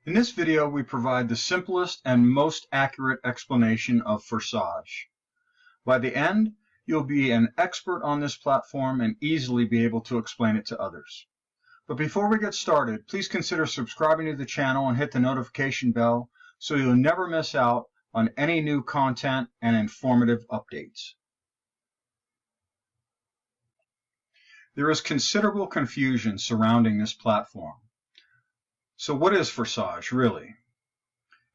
In this video, we provide the simplest and most accurate explanation of Forsage. By the end, you'll be an expert on this platform and easily be able to explain it to others. But before we get started, please consider subscribing to the channel and hit the notification bell so you'll never miss out on any new content and informative updates. There is considerable confusion surrounding this platform. So what is Forsage really?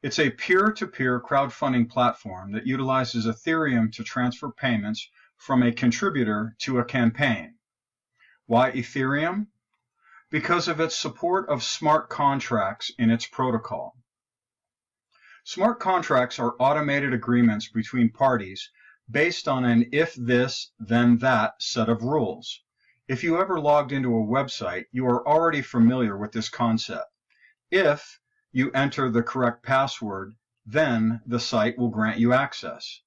It's a peer-to-peer crowdfunding platform that utilizes Ethereum to transfer payments from a contributor to a campaign. Why Ethereum? Because of its support of smart contracts in its protocol. Smart contracts are automated agreements between parties based on an if this, then that set of rules. If you ever logged into a website, you are already familiar with this concept. If you enter the correct password, then the site will grant you access.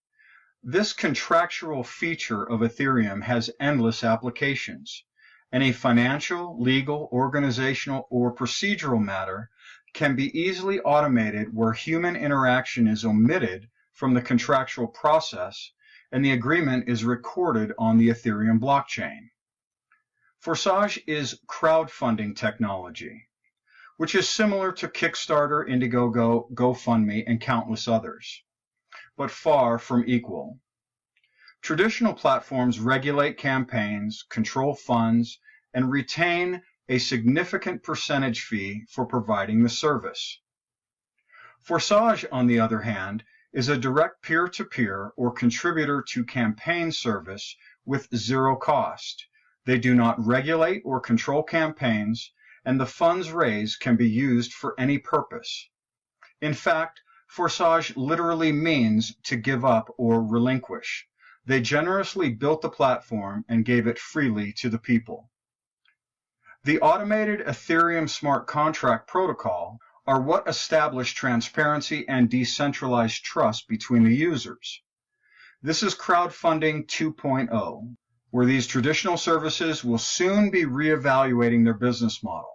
This contractual feature of Ethereum has endless applications. Any financial, legal, organizational, or procedural matter can be easily automated where human interaction is omitted from the contractual process and the agreement is recorded on the Ethereum blockchain. Forsage is crowdfunding technology, which is similar to Kickstarter, Indiegogo, GoFundMe, and countless others, but far from equal. Traditional platforms regulate campaigns, control funds, and retain a significant percentage fee for providing the service. Forsage, on the other hand, is a direct peer-to-peer or contributor-to-campaign service with zero cost. They do not regulate or control campaigns, and the funds raised can be used for any purpose. In fact, Forsage literally means to give up or relinquish. They generously built the platform and gave it freely to the people. The automated Ethereum smart contract protocol are what establish transparency and decentralized trust between the users. This is crowdfunding 2.0, where these traditional services will soon be reevaluating their business model.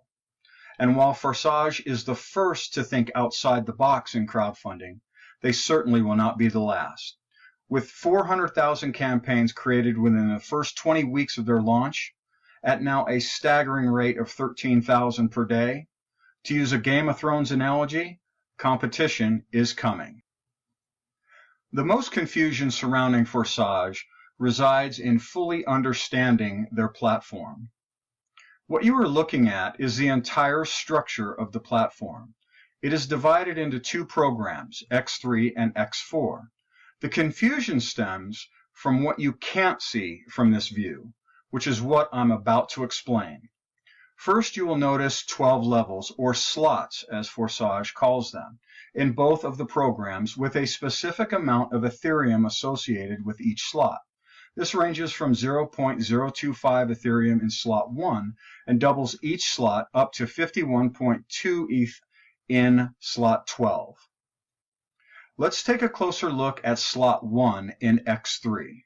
And while Forsage is the first to think outside the box in crowdfunding, they certainly will not be the last. With 400,000 campaigns created within the first 20 weeks of their launch, at now a staggering rate of 13,000 per day, to use a Game of Thrones analogy, competition is coming. The most confusion surrounding Forsage resides in fully understanding their platform. What you are looking at is the entire structure of the platform. It is divided into two programs, X3 and X4. The confusion stems from what you can't see from this view, which is what I'm about to explain. First, you will notice 12 levels, or slots as Forsage calls them, in both of the programs with a specific amount of Ethereum associated with each slot. This ranges from 0.025 Ethereum in slot 1 and doubles each slot up to 51.2 ETH in slot 12. Let's take a closer look at slot 1 in X3.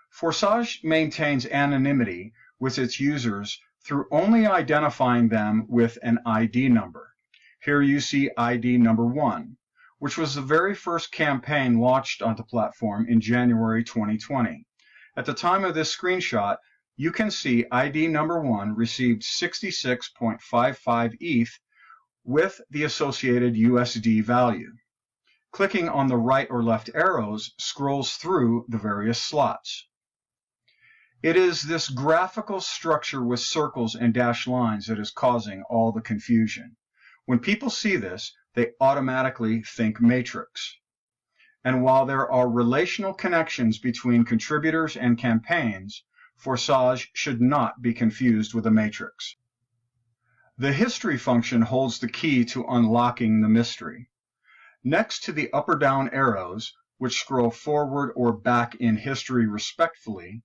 Forsage maintains anonymity with its users through only identifying them with an ID number. Here you see ID number 1. Which was the very first campaign launched on the platform in January 2020. At the time of this screenshot, you can see ID number 1 received 66.55 ETH with the associated USD value. Clicking on the right or left arrows scrolls through the various slots. It is this graphical structure with circles and dashed lines that is causing all the confusion. When people see this, they automatically think matrix. And while there are relational connections between contributors and campaigns, Forsage should not be confused with a matrix. The history function holds the key to unlocking the mystery. Next to the up or down arrows, which scroll forward or back in history respectively,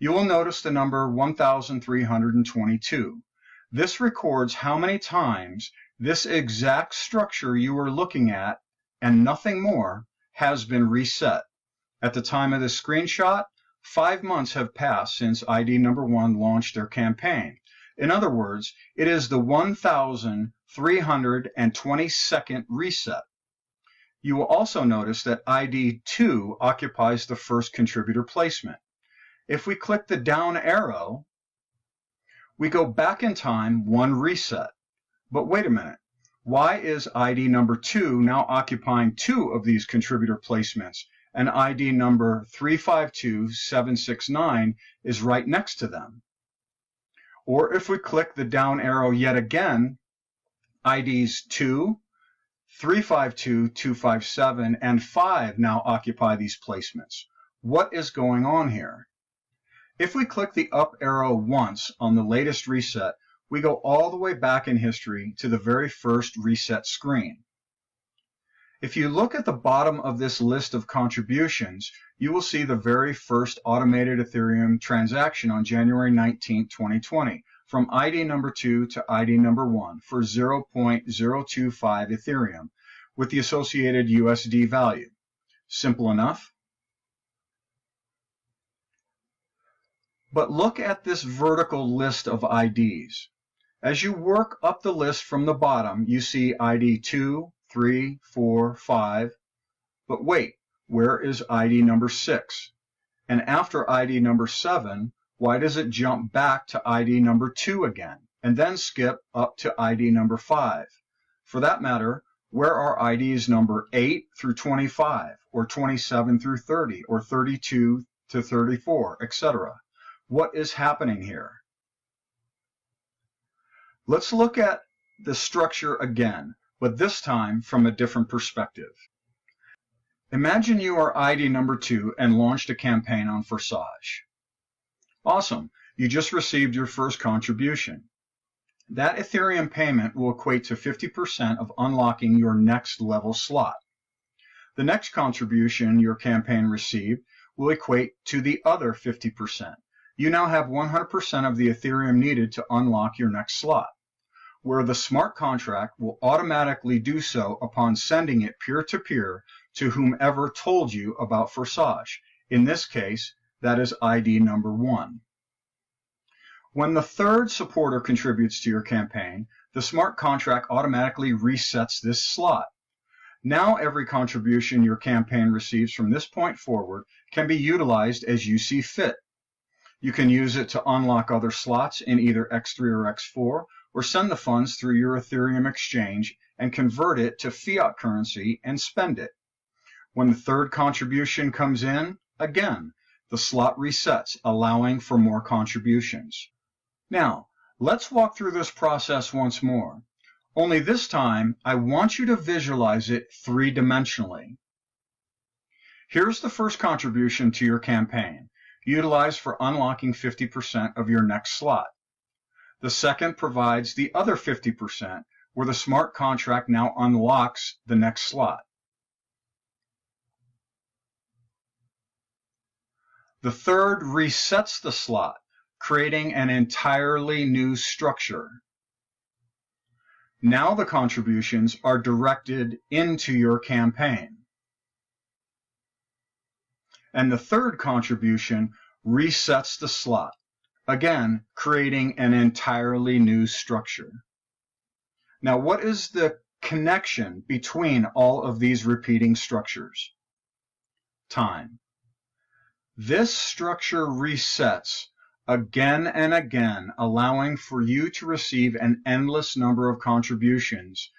you will notice the number 1322. This records how many times this exact structure you are looking at, and nothing more, has been reset. At the time of this screenshot, 5 months have passed since ID number 1 launched their campaign, In other words, it is the 1,322nd reset. You will also notice that ID 2 occupies the first contributor placement. If we click the down arrow, we go back in time one reset. But wait a minute, why is ID number 2 now occupying 2 of these contributor placements, and ID number 352769 is right next to them? Or if we click the down arrow yet again, IDs 2, 352257, and 5 now occupy these placements. What is going on here? If we click the up arrow once on the latest reset, we go all the way back in history to the very first reset screen. If you look at the bottom of this list of contributions, you will see the very first automated Ethereum transaction on January 19, 2020, from ID number 2 to ID number 1 for 0.025 Ethereum with the associated USD value. Simple enough. But look at this vertical list of IDs. As you work up the list from the bottom, you see ID 2, 3, 4, 5. But wait, where is ID number 6? And after ID number 7, why does it jump back to ID number 2 again, and then skip up to ID number 5? For that matter, where are IDs number 8 through 25, or 27 through 30, or 32 to 34, etc.? What is happening here? Let's look at the structure again, but this time from a different perspective. Imagine you are ID number 2 and launched a campaign on Forsage. Awesome, you just received your first contribution. That Ethereum payment will equate to 50% of unlocking your next level slot. The next contribution your campaign received will equate to the other 50%. You now have 100% of the Ethereum needed to unlock your next slot, where the smart contract will automatically do so upon sending it peer-to-peer to whomever told you about Forsage. In this case, that is ID number 1. When the third supporter contributes to your campaign, the smart contract automatically resets this slot. Now every contribution your campaign receives from this point forward can be utilized as you see fit. You can use it to unlock other slots in either X3 or X4, or send the funds through your Ethereum exchange and convert it to fiat currency and spend it. When the third contribution comes in, again, the slot resets, allowing for more contributions. Now, let's walk through this process once more. Only this time, I want you to visualize it three-dimensionally. Here's the first contribution to your campaign, utilized for unlocking 50% of your next slot. The second provides the other 50%, where the smart contract now unlocks the next slot. The third resets the slot, creating an entirely new structure. Now the contributions are directed into your campaign. And the third contribution resets the slot, again creating an entirely new structure. Now, what is the connection between all of these repeating structures? Time. This structure resets again and again, allowing for you to receive an endless number of contributions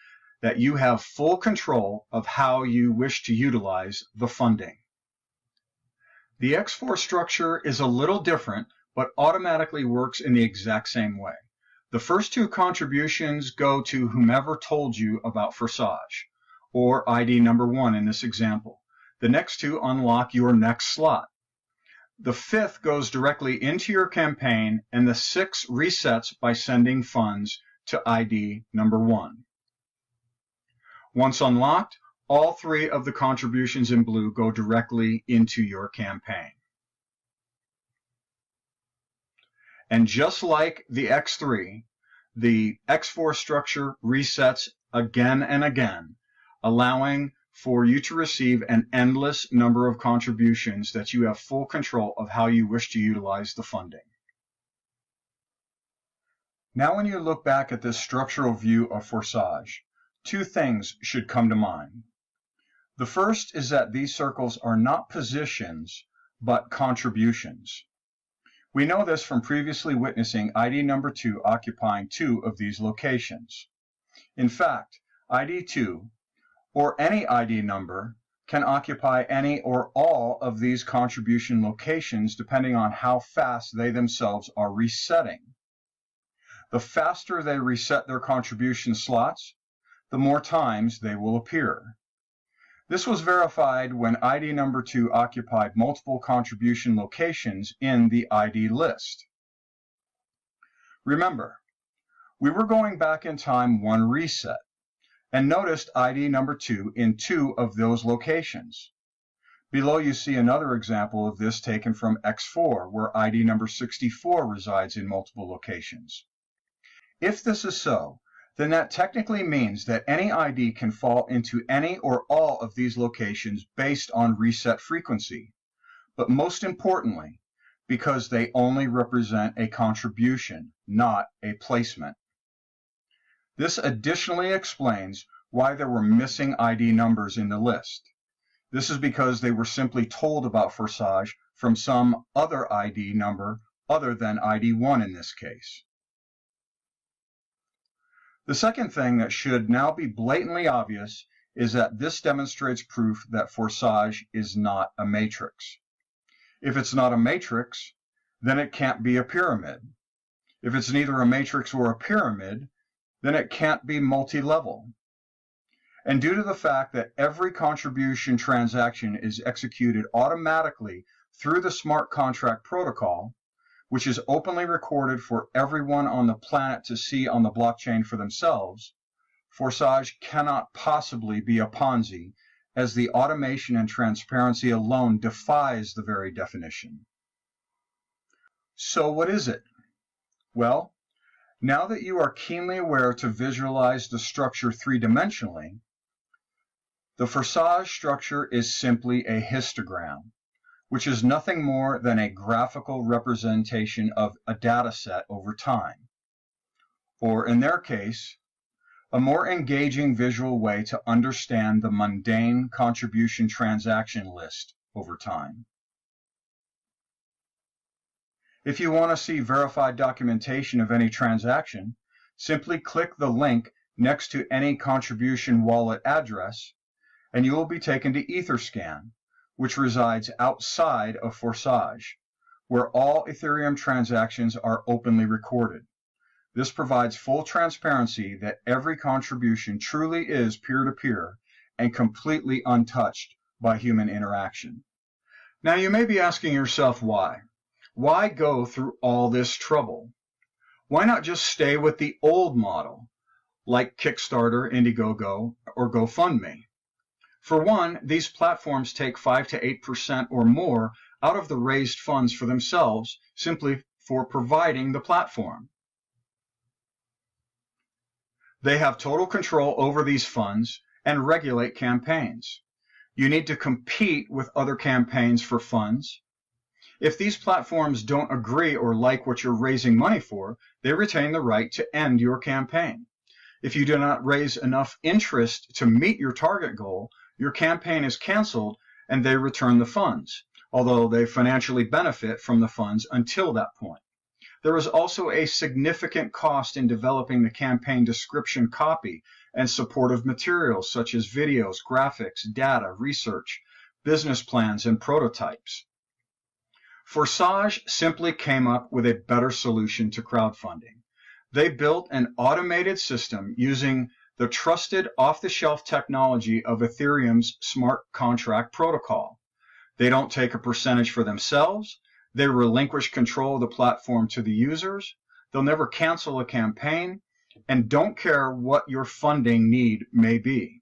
that you have full control of how you wish to utilize the funding. The X4 structure is a little different, but automatically works in the exact same way. The first two contributions go to whomever told you about Forsage, or ID number 1 in this example. The next two unlock your next slot. The fifth goes directly into your campaign, and the sixth resets by sending funds to ID number 1. Once unlocked, all three of the contributions in blue go directly into your campaign. And just like the X3, the X4 structure resets again and again, allowing for you to receive an endless number of contributions that you have full control of how you wish to utilize the funding. Now when you look back at this structural view of Forsage, two things should come to mind. The first is that these circles are not positions, but contributions. We know this from previously witnessing ID number 2 occupying 2 of these locations. In fact, ID 2, or any ID number, can occupy any or all of these contribution locations depending on how fast they themselves are resetting. The faster they reset their contribution slots, the more times they will appear. This was verified when ID number 2 occupied multiple contribution locations in the ID list. Remember, we were going back in time one reset and noticed ID number 2 in 2 of those locations. Below you see another example of this taken from X4, where ID number 64 resides in multiple locations. If this is so, then that technically means that any ID can fall into any or all of these locations based on reset frequency, but most importantly, because they only represent a contribution, not a placement. This additionally explains why there were missing ID numbers in the list. This is because they were simply told about Forsage from some other ID number other than ID 1 in this case. The second thing that should now be blatantly obvious is that this demonstrates proof that Forsage is not a matrix. If it's not a matrix, then it can't be a pyramid. If it's neither a matrix or a pyramid, then it can't be multi-level. And due to the fact that every contribution transaction is executed automatically through the smart contract protocol, which is openly recorded for everyone on the planet to see on the blockchain for themselves, Forsage cannot possibly be a Ponzi, as the automation and transparency alone defies the very definition. So what is it? Well, now that you are keenly aware to visualize the structure three-dimensionally, the Forsage structure is simply a histogram, which is nothing more than a graphical representation of a data set over time, or in their case, a more engaging visual way to understand the mundane contribution transaction list over time. If you want to see verified documentation of any transaction, simply click the link next to any contribution wallet address, and you will be taken to Etherscan, which resides outside of Forsage, where all Ethereum transactions are openly recorded. This provides full transparency that every contribution truly is peer-to-peer and completely untouched by human interaction. Now you may be asking yourself why. Why go through all this trouble? Why not just stay with the old model, like Kickstarter, Indiegogo, or GoFundMe? For one, these platforms take 5 to 8% or more out of the raised funds for themselves simply for providing the platform. They have total control over these funds and regulate campaigns. You need to compete with other campaigns for funds. If these platforms don't agree or like what you're raising money for, they retain the right to end your campaign. If you do not raise enough interest to meet your target goal, your campaign is canceled and they return the funds, although they financially benefit from the funds until that point. There is also a significant cost in developing the campaign description copy and supportive materials such as videos, graphics, data, research, business plans, and prototypes. Forsage simply came up with a better solution to crowdfunding. They built an automated system using the trusted off-the-shelf technology of Ethereum's smart contract protocol. They don't take a percentage for themselves. They relinquish control of the platform to the users. They'll never cancel a campaign and don't care what your funding need may be.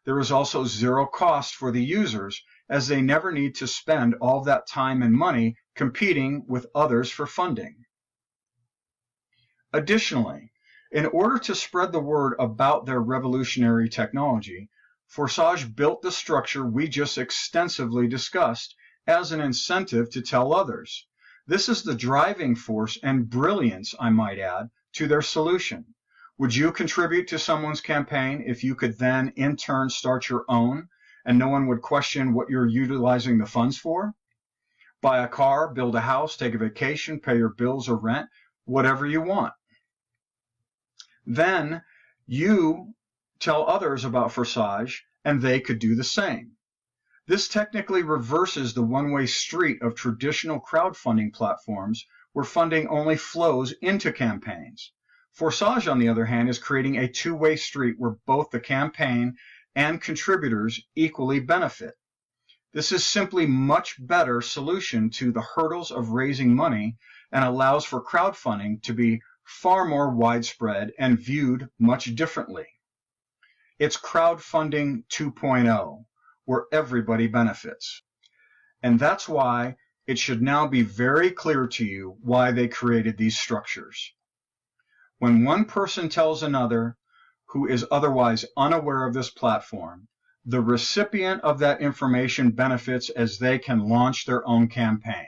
There is also zero cost for the users, as they never need to spend all that time and money competing with others for funding. Additionally, in order to spread the word about their revolutionary technology, Forsage built the structure we just extensively discussed as an incentive to tell others. This is the driving force and brilliance, I might add, to their solution. Would you contribute to someone's campaign if you could then in turn start your own and no one would question what you're utilizing the funds for? Buy a car, build a house, take a vacation, pay your bills or rent, whatever you want. Then you tell others about Forsage and they could do the same. This technically reverses the one-way street of traditional crowdfunding platforms where funding only flows into campaigns. Forsage, on the other hand, is creating a two-way street where both the campaign and contributors equally benefit. This is simply a much better solution to the hurdles of raising money and allows for crowdfunding to be far more widespread and viewed much differently. It's crowdfunding 2.0. where everybody benefits. And that's why it should now be very clear to you why they created these structures. When one person tells another who is otherwise unaware of this platform, the recipient of that information benefits as they can launch their own campaign.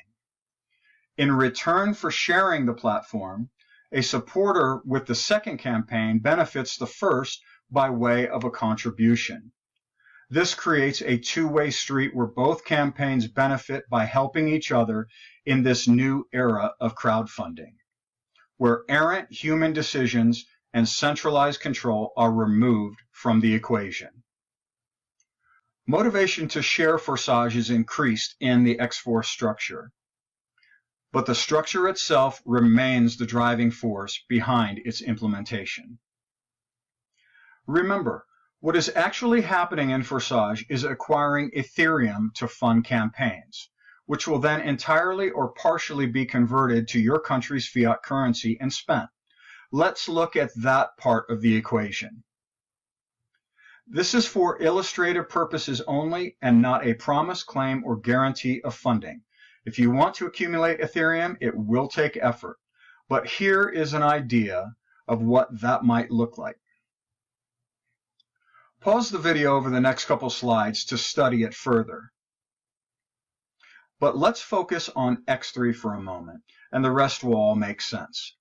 In return for sharing the platform, a supporter with the second campaign benefits the first by way of a contribution. This creates a two-way street where both campaigns benefit by helping each other in this new era of crowdfunding, where errant human decisions and centralized control are removed from the equation. Motivation to share Forsage is increased in the X4 structure, but the structure itself remains the driving force behind its implementation. Remember, what is actually happening in Forsage is acquiring Ethereum to fund campaigns, which will then entirely or partially be converted to your country's fiat currency and spent. Let's look at that part of the equation. This is for illustrative purposes only and not a promise, claim, or guarantee of funding. If you want to accumulate Ethereum, it will take effort. But here is an idea of what that might look like. Pause the video over the next couple slides to study it further. But let's focus on X3 for a moment, and the rest will all make sense.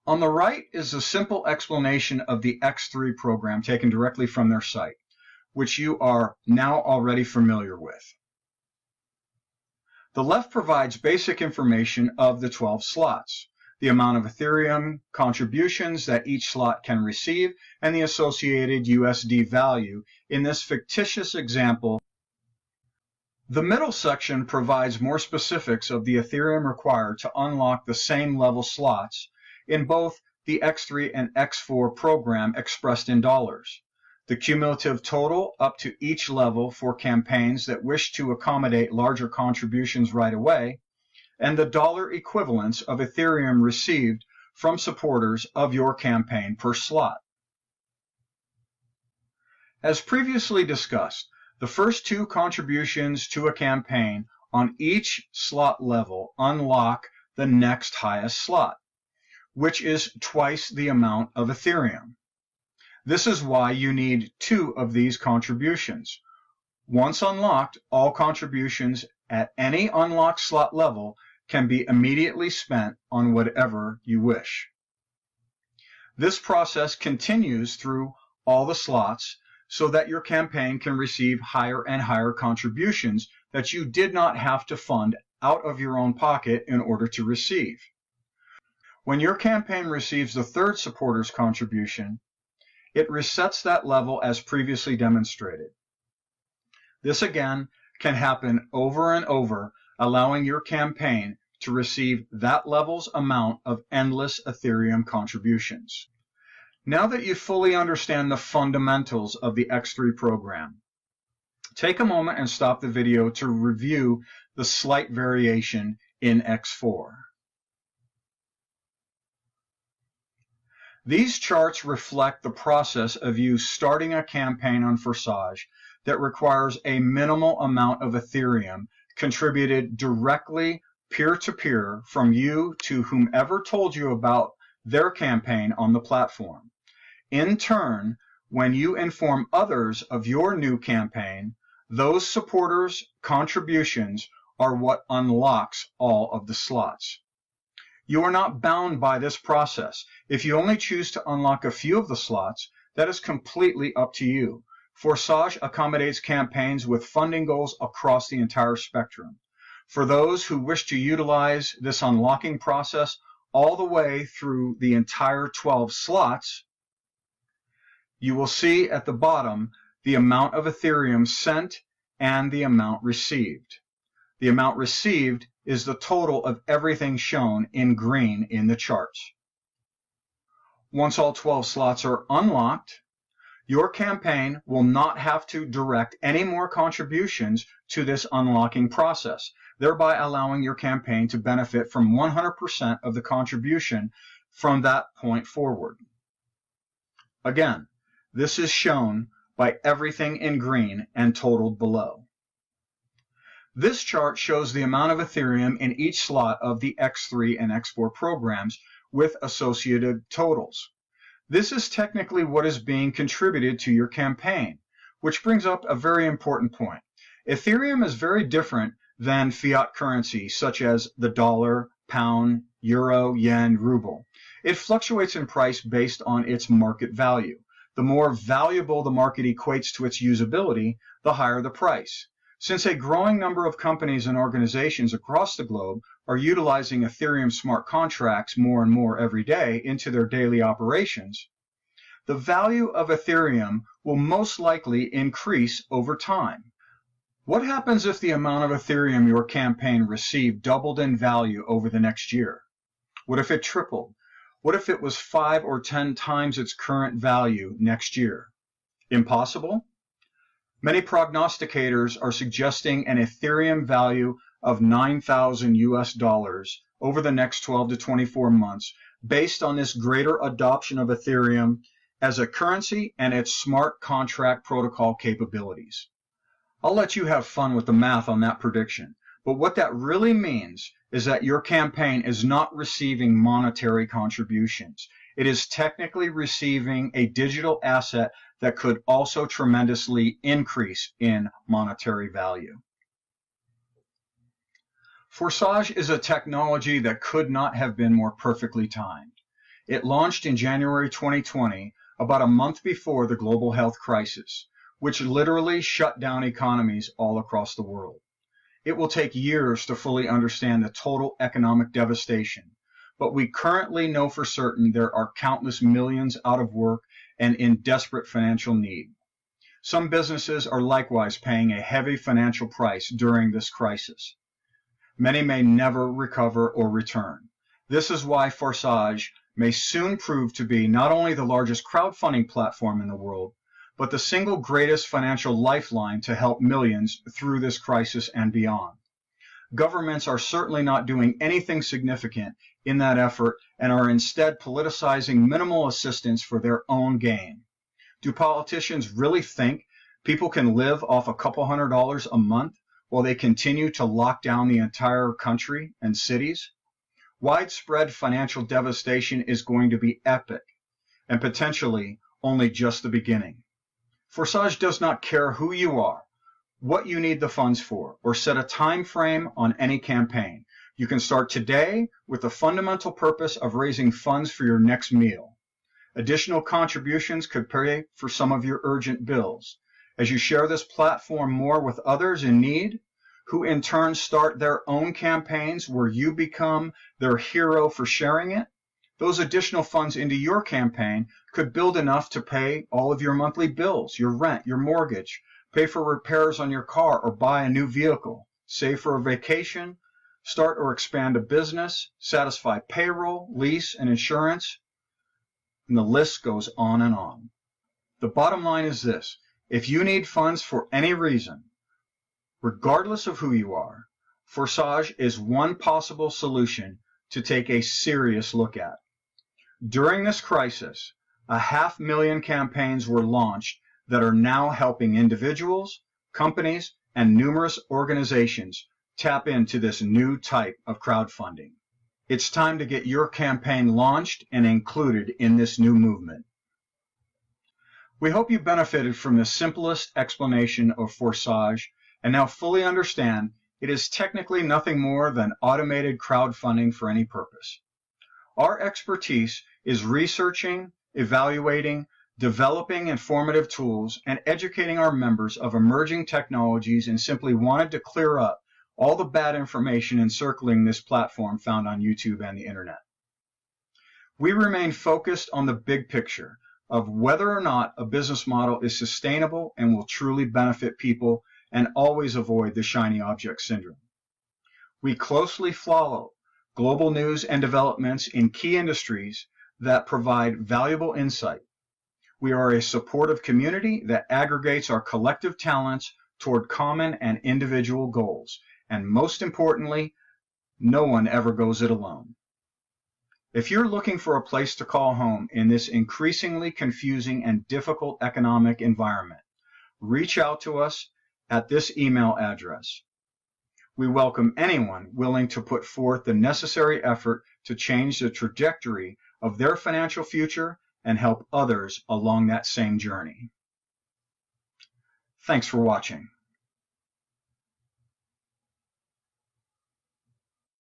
On the right is a simple explanation of the X3 program taken directly from their site, which you are now already familiar with. The left provides basic information of the 12 slots, the amount of Ethereum contributions that each slot can receive, and the associated USD value in this fictitious example. The middle section provides more specifics of the Ethereum required to unlock the same level slots in both the X3 and X4 program expressed in dollars, the cumulative total up to each level for campaigns that wish to accommodate larger contributions right away, and the dollar equivalents of Ethereum received from supporters of your campaign per slot. As previously discussed, the first two contributions to a campaign on each slot level unlock the next highest slot, which is twice the amount of Ethereum. This is why you need two of these contributions. Once unlocked, all contributions at any unlocked slot level can be immediately spent on whatever you wish. This process continues through all the slots so that your campaign can receive higher and higher contributions that you did not have to fund out of your own pocket in order to receive. When your campaign receives the third supporter's contribution, it resets that level as previously demonstrated. This again can happen over and over, allowing your campaign to receive that level's amount of endless Ethereum contributions. Now that you fully understand the fundamentals of the X3 program, take a moment and stop the video to review the slight variation in X4. These charts reflect the process of you starting a campaign on Forsage that requires a minimal amount of Ethereum contributed directly peer-to-peer from you to whomever told you about their campaign on the platform. In turn, when you inform others of your new campaign, those supporters' contributions are what unlocks all of the slots. You are not bound by this process. If you only choose to unlock a few of the slots, that is completely up to you. Forsage accommodates campaigns with funding goals across the entire spectrum. For those who wish to utilize this unlocking process all the way through the entire 12 slots, you will see at the bottom the amount of Ethereum sent and the amount received. The amount received is the total of everything shown in green in the charts. Once all 12 slots are unlocked, your campaign will not have to direct any more contributions to this unlocking process, thereby allowing your campaign to benefit from 100% of the contribution from that point forward. Again, this is shown by everything in green and totaled below. This chart shows the amount of Ethereum in each slot of the X3 and X4 programs with associated totals. This is technically what is being contributed to your campaign, which brings up a very important point. Ethereum is very different than fiat currency such as the dollar, pound, euro, yen, ruble. It fluctuates in price based on its market value. The more valuable the market equates to its usability, the higher the price. Since a growing number of companies and organizations across the globe are utilizing Ethereum smart contracts more and more every day into their daily operations, the value of Ethereum will most likely increase over time. What happens if the amount of Ethereum your campaign received doubled in value over the next year? What if it tripled? What if it was 5 or 10 times its current value next year? Impossible? Many prognosticators are suggesting an Ethereum value of $9,000 over the next 12 to 24 months based on this greater adoption of Ethereum as a currency and its smart contract protocol capabilities. I'll let you have fun with the math on that prediction, but what that really means is that your campaign is not receiving monetary contributions. It is technically receiving a digital asset that could also tremendously increase in monetary value. Forsage is a technology that could not have been more perfectly timed. It launched in January 2020, about a month before the global health crisis, which literally shut down economies all across the world. It will take years to fully understand the total economic devastation, but we currently know for certain there are countless millions out of work and in desperate financial need. Some businesses are likewise paying a heavy financial price during this crisis. Many may never recover or return. This is why Forsage may soon prove to be not only the largest crowdfunding platform in the world, but the single greatest financial lifeline to help millions through this crisis and beyond. Governments are certainly not doing anything significant in that effort and are instead politicizing minimal assistance for their own gain. Do politicians really think people can live off a couple $100s a month while they continue to lock down the entire country and cities? Widespread financial devastation is going to be epic and potentially only just the beginning. Forsage does not care who you are, what you need the funds for, or set a time frame on any campaign. You can start today with the fundamental purpose of raising funds for your next meal. Additional contributions could pay for some of your urgent bills. As you share this platform more with others in need, who in turn start their own campaigns where you become their hero for sharing it, those additional funds into your campaign could build enough to pay all of your monthly bills, your rent, your mortgage, pay for repairs on your car or buy a new vehicle, save for a vacation, start or expand a business, satisfy payroll, lease, and insurance, and the list goes on and on. The bottom line is this: if you need funds for any reason, regardless of who you are, Forsage is one possible solution to take a serious look at. During this crisis, 500,000 campaigns were launched that are now helping individuals, companies, and numerous organizations tap into this new type of crowdfunding. It's time to get your campaign launched and included in this new movement. We hope you benefited from the simplest explanation of Forsage and now fully understand it is technically nothing more than automated crowdfunding for any purpose. Our expertise is researching, evaluating, developing informative tools, and educating our members of emerging technologies, and simply wanted to clear up all the bad information encircling this platform found on YouTube and the internet. We remain focused on the big picture of whether or not a business model is sustainable and will truly benefit people, and always avoid the shiny object syndrome. We closely follow global news and developments in key industries that provide valuable insight. We are a supportive community that aggregates our collective talents toward common and individual goals. And most importantly, no one ever goes it alone. If you're looking for a place to call home in this increasingly confusing and difficult economic environment, reach out to us at this email address. We welcome anyone willing to put forth the necessary effort to change the trajectory of their financial future and help others along that same journey. Thanks for watching.